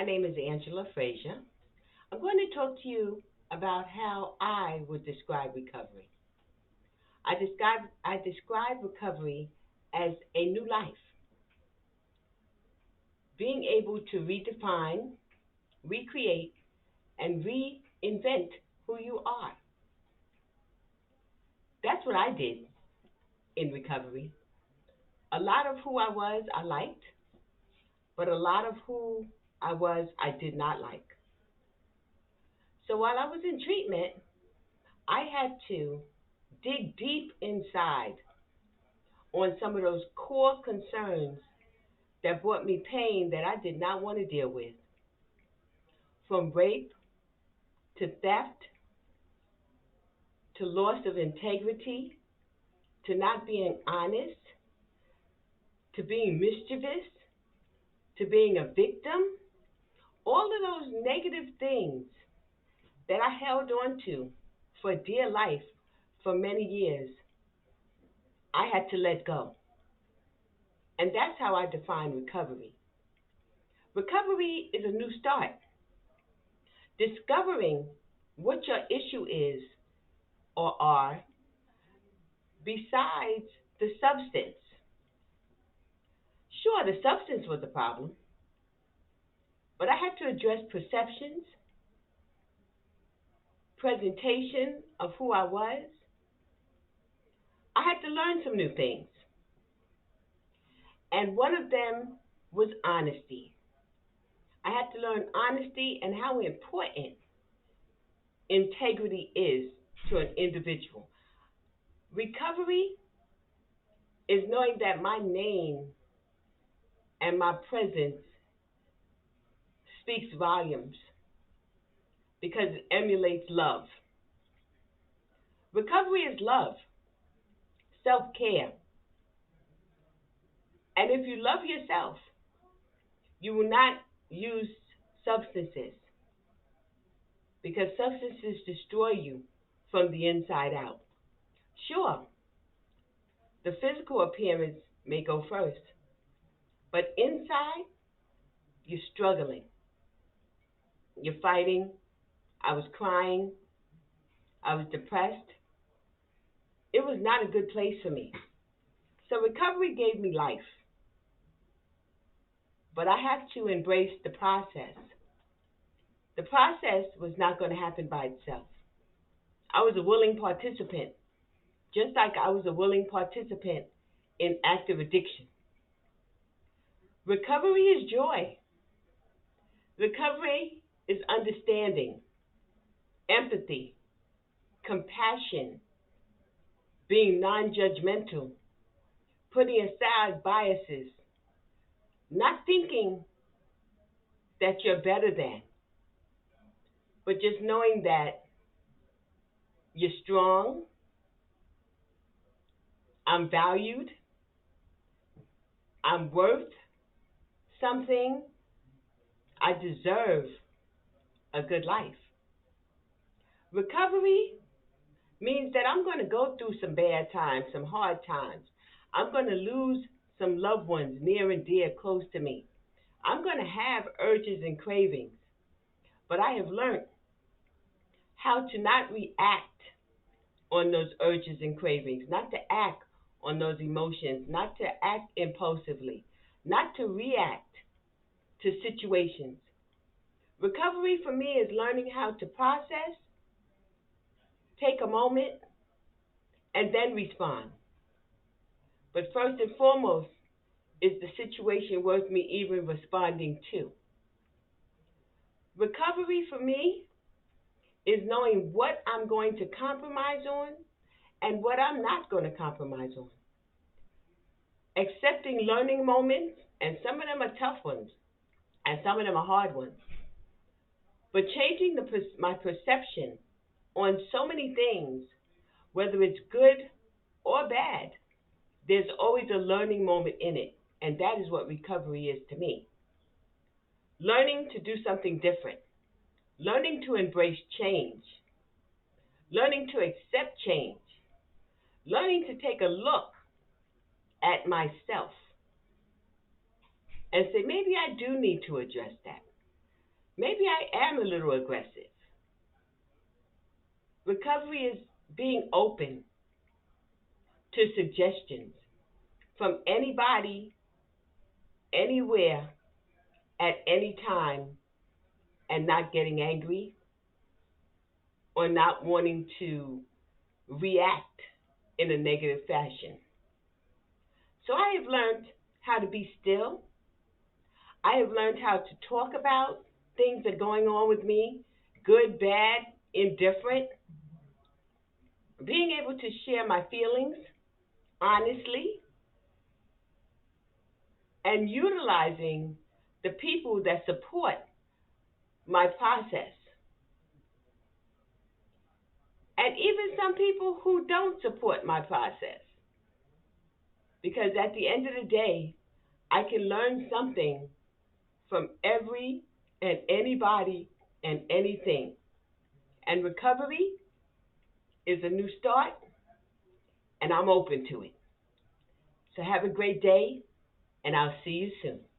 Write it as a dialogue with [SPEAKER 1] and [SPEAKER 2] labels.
[SPEAKER 1] My name is Angela Frazier. I'm going to talk to you about how I would describe recovery. I describe recovery as a new life, being able to redefine, recreate, and reinvent who you are. That's what I did in recovery. A lot of who I was, I liked, but a lot of who I was, I did not like. So while I was in treatment, I had to dig deep inside on some of those core concerns that brought me pain that I did not want to deal with, from rape to theft to loss of integrity to not being honest to being mischievous to being a victim. All of those negative things that I held on to for dear life for many years, I had to let go. And that's how I define recovery. Recovery is a new start, discovering what your issue is or are besides the substance. Sure, the substance was the problem, but I had to address perceptions, presentation of who I was. I had to learn some new things, and one of them was honesty. I had to learn honesty and how important integrity is to an individual. Recovery is knowing that my name and my presence speaks volumes because it emulates love. Recovery is love, self care. And if you love yourself, you will not use substances because substances destroy you from the inside out. Sure, the physical appearance may go first, but inside, you're struggling. You're fighting. I was crying. I was depressed. It was not a good place for me. So recovery gave me life, but I had to embrace the process. The process was not going to happen by itself. I was a willing participant, just like I was a willing participant in active addiction. Recovery is joy. Recovery is understanding, empathy, compassion, being non judgmental, putting aside biases, not thinking that you're better than, but just knowing that you're strong, I'm valued, I'm worth something, I deserve a good life. Recovery means that I'm going to go through some bad times, some hard times. I'm going to lose some loved ones near and dear close to me. I'm going to have urges and cravings, but I have learned how to not react on those urges and cravings, not to act on those emotions, not to act impulsively, not to react to situations. Recovery for me is learning how to process, take a moment, and then respond. But first and foremost, is the situation worth me even responding to? Recovery for me is knowing what I'm going to compromise on and what I'm not going to compromise on. Accepting learning moments, and some of them are tough ones, and some of them are hard ones. But changing my perception on so many things, whether it's good or bad, there's always a learning moment in it. And that is what recovery is to me. Learning to do something different, learning to embrace change, learning to accept change, learning to take a look at myself and say, maybe I do need to address that. maybe I am a little aggressive. Recovery is being open to suggestions from anybody, anywhere, at any time, and not getting angry or not wanting to react in a negative fashion. So I have learned how to be still. I have learned how to talk about things that are going on with me, good, bad, indifferent, being able to share my feelings honestly, and utilizing the people that support my process. And even some people who don't support my process. Because at the end of the day, I can learn something from every and anybody and anything. And recovery is a new start, and I'm open to it. So have a great day, and I'll see you soon.